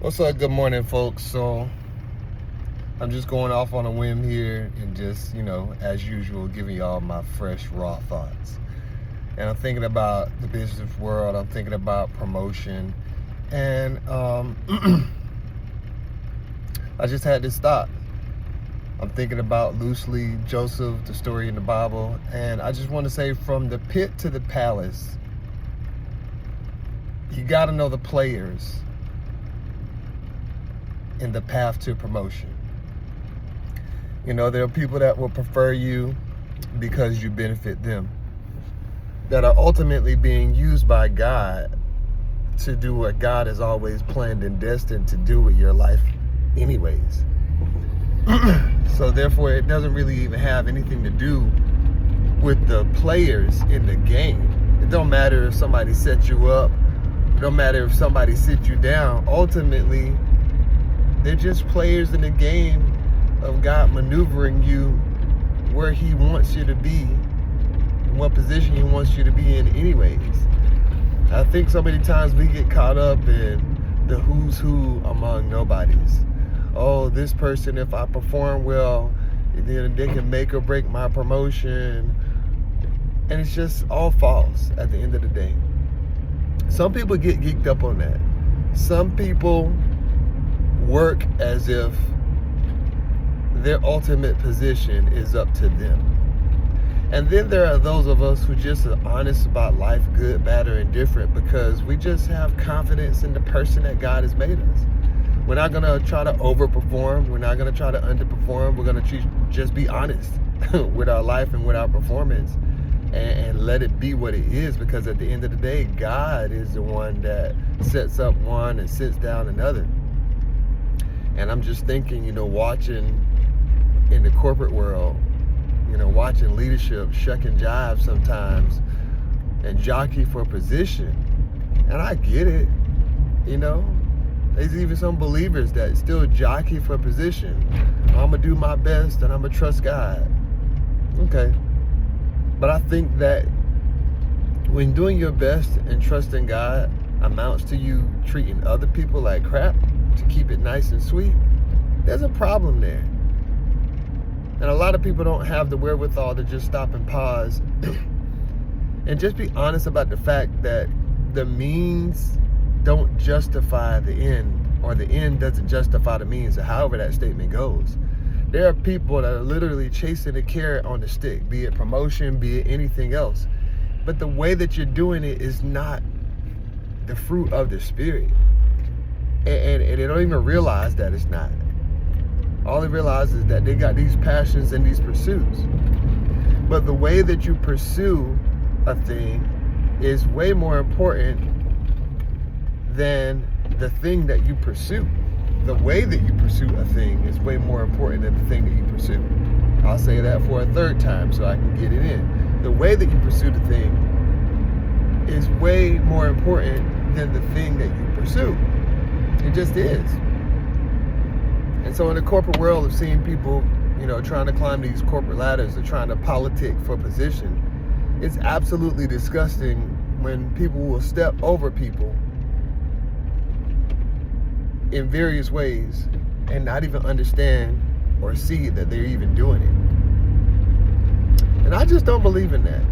What's up? Good morning, folks. So I'm just going off on a whim here and just, as usual, giving y'all my fresh, raw thoughts. And I'm thinking about the business world. I'm thinking about promotion. And I just had to stop. I'm thinking about loosely Joseph, the story in the Bible. And I just want to say, from the pit to the palace, you got to know the players in the path to promotion. There are people that will prefer you because you benefit them, that are ultimately being used by God to do what God has always planned and destined to do with your life anyways. So therefore, it doesn't really even have anything to do with the players in the game. It don't matter if somebody sets you up. It don't matter if somebody sits you down. Ultimately, they're just players in the game of God maneuvering you where He wants you to be, in what position He wants you to be in anyways. I think so many times we get caught up in the who's who among nobodies. Oh, this person, if I perform well, then they can make or break my promotion. And it's just all false at the end of the day. Some people get geeked up on that. Some people work as if their ultimate position is up to them. And then there are those of us who just are honest about life, good, bad, or indifferent, because we just have confidence in the person that God has made us. We're not going to try to overperform. We're not going to try to underperform. We're going to just be honest with our life and with our performance and let it be what it is, because at the end of the day, God is the one that sets up one and sits down another. And I'm just thinking, watching in the corporate world, watching leadership shuck and jive sometimes and jockey for position. And I get it, There's even some believers that still jockey for position. I'm going to do my best and I'm going to trust God. Okay. But I think that when doing your best and trusting God amounts to you treating other people like crap, to keep it nice and sweet, there's a problem there. And a lot of people don't have the wherewithal to just stop and pause and just be honest about the fact that the means don't justify the end, or the end doesn't justify the means, or however that statement goes. There are people that are literally chasing a carrot on the stick, be it promotion, be it anything else. But the way that you're doing it is not the fruit of the Spirit. And they don't even realize that it's not. All they realize is that they got these passions and these pursuits. But the way that you pursue a thing is way more important than the thing that you pursue. The way that you pursue a thing is way more important than the thing that you pursue. I'll say that for a third time so I can get it in. The way that you pursue the thing is way more important than the thing that you pursue. It just is. And so in the corporate world of seeing people, trying to climb these corporate ladders or trying to politic for position, it's absolutely disgusting when people will step over people in various ways and not even understand or see that they're even doing it. And I just don't believe in that.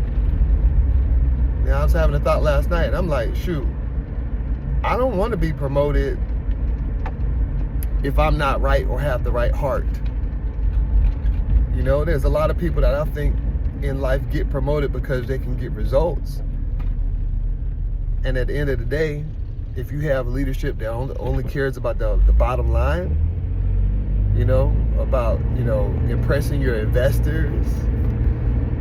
Now, I was having a thought last night and I'm like, shoot, I don't want to be promoted if I'm not right or have the right heart. There's a lot of people that I think in life get promoted because they can get results. And at the end of the day, if you have leadership that only cares about the bottom line, about, impressing your investors,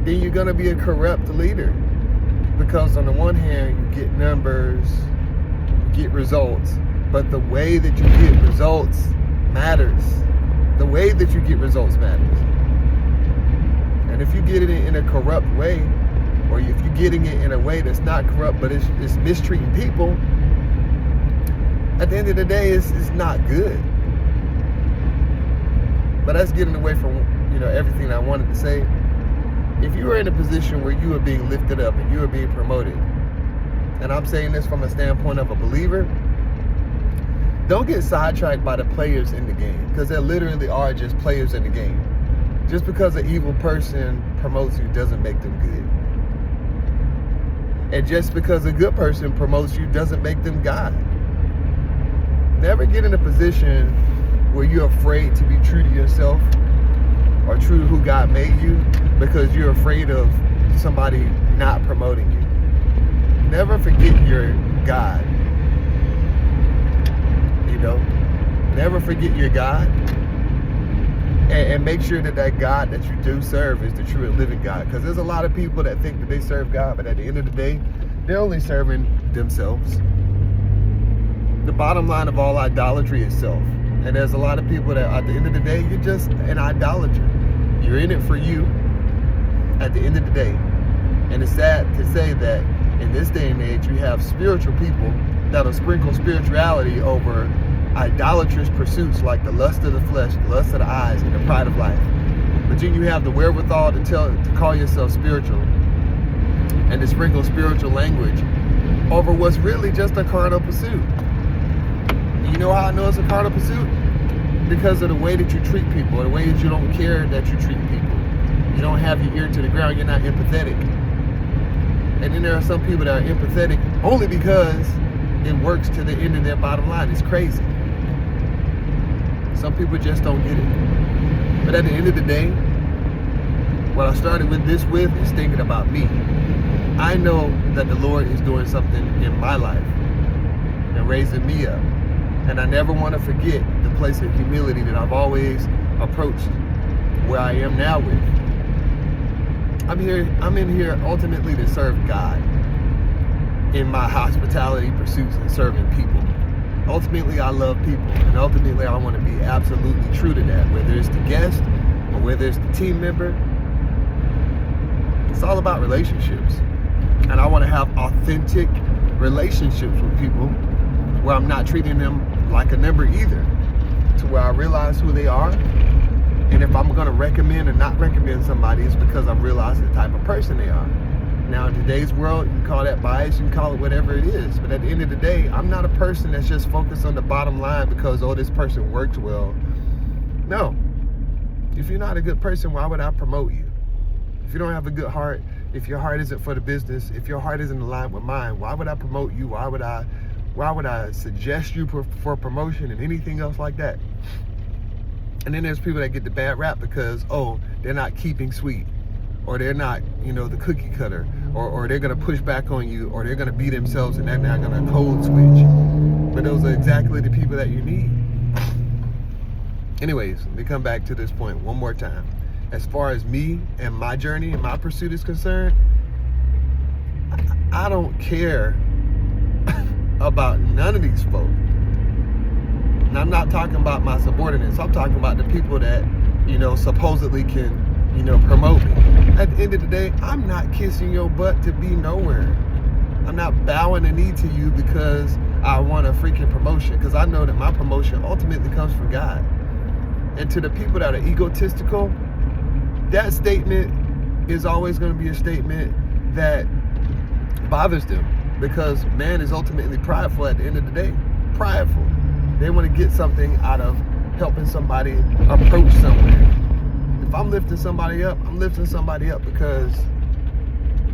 then you're going to be a corrupt leader. Because on the one hand, you get numbers, you get results, but the way that you get results matters. The way that you get results matters. And if you get it in a corrupt way, or if you're getting it in a way that's not corrupt, but it's mistreating people, at the end of the day, it's not good. But that's getting away from, everything I wanted to say. If you are in a position where you are being lifted up and you are being promoted, and I'm saying this from a standpoint of a believer, don't get sidetracked by the players in the game, because there literally are just players in the game. Just because an evil person promotes you doesn't make them good. And just because a good person promotes you doesn't make them God. Never get in a position where you're afraid to be true to yourself or true to who God made you because you're afraid of somebody not promoting you. Never forget your God. You know, never forget your God. And make sure that that God that you do serve is the true and living God. Because there's a lot of people that think that they serve God, but at the end of the day, they're only serving themselves. The bottom line of all idolatry is self. And there's a lot of people that at the end of the day, you're just an idolater. You're in it for you at the end of the day. And it's sad to say that in this day and age, you have spiritual people that'll sprinkle spirituality over idolatrous pursuits like the lust of the flesh, the lust of the eyes, and the pride of life. But then you have the wherewithal to call yourself spiritual and to sprinkle spiritual language over what's really just a carnal pursuit. You know how I know it's a carnal pursuit? Because of the way that you treat people, or the way that you don't care that you treat people. You don't have your ear to the ground, you're not empathetic. And then there are some people that are empathetic only because it works to the end of their bottom line. It's crazy. Some people just don't get it. But at the end of the day, what I started with this with is thinking about me. I know that the Lord is doing something in my life and raising me up. And I never want to forget the place of humility that I've always approached where I am now with. I'm in here ultimately to serve God in my hospitality pursuits and serving people. Ultimately, I love people, and ultimately, I want to be absolutely true to that, whether it's the guest or whether it's the team member. It's all about relationships, and I want to have authentic relationships with people where I'm not treating them like a number either, to where I realize who they are. And if I'm going to recommend or not recommend somebody, it's because I'm realizing the type of person they are. Now, in today's world, you can call that bias, you can call it whatever it is. But at the end of the day, I'm not a person that's just focused on the bottom line because, oh, this person works well. No. If you're not a good person, why would I promote you? If you don't have a good heart, if your heart isn't for the business, if your heart isn't aligned with mine, why would I promote you? Why would I suggest you for promotion and anything else like that? And then there's people that get the bad rap because, oh, they're not keeping sweet, or they're not, the cookie cutter, or they're going to push back on you, or they're going to be themselves and they're not going to code switch. But those are exactly the people that you need. Anyways, let me come back to this point one more time. As far as me and my journey and my pursuit is concerned, I don't care about none of these folks. And I'm not talking about my subordinates. I'm talking about the people that, supposedly can, promote me. At the end of the day, I'm not kissing your butt to be nowhere. I'm not bowing the knee to you because I want a freaking promotion, because I know that my promotion ultimately comes from God. And to the people that are egotistical, that statement is always going to be a statement that bothers them, because man is ultimately prideful at the end of the day. Prideful. They want to get something out of helping somebody approach somewhere. If I'm lifting somebody up, I'm lifting somebody up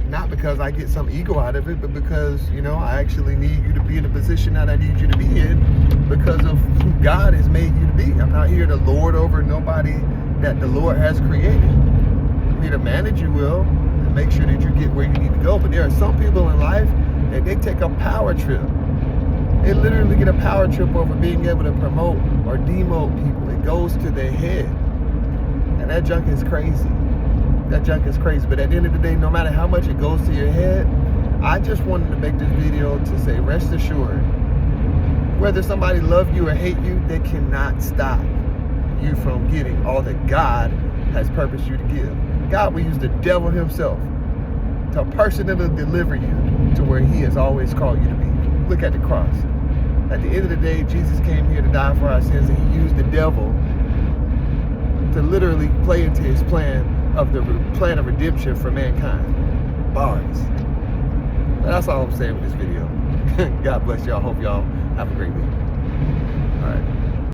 not because I get some ego out of it, but because, I actually need you to be in the position that I need you to be in because of who God has made you to be. I'm not here to lord over nobody that the Lord has created. I'm here to manage you well and make sure that you get where you need to go. But there are some people in life that they take a power trip. They literally get a power trip over being able to promote or demote people. It goes to their head. And that junk is crazy. That junk is crazy. But at the end of the day, no matter how much it goes to your head, I just wanted to make this video to say, rest assured, whether somebody love you or hate you, they cannot stop you from getting all that God has purposed you to give. God will use the devil himself to personally deliver you to where he has always called you to be. Look at the cross. At the end of the day, Jesus came here to die for our sins, and he used the devil to literally play into his plan of redemption for mankind. Bars. But that's all I'm saying with this video. God bless y'all. Hope y'all have a great week.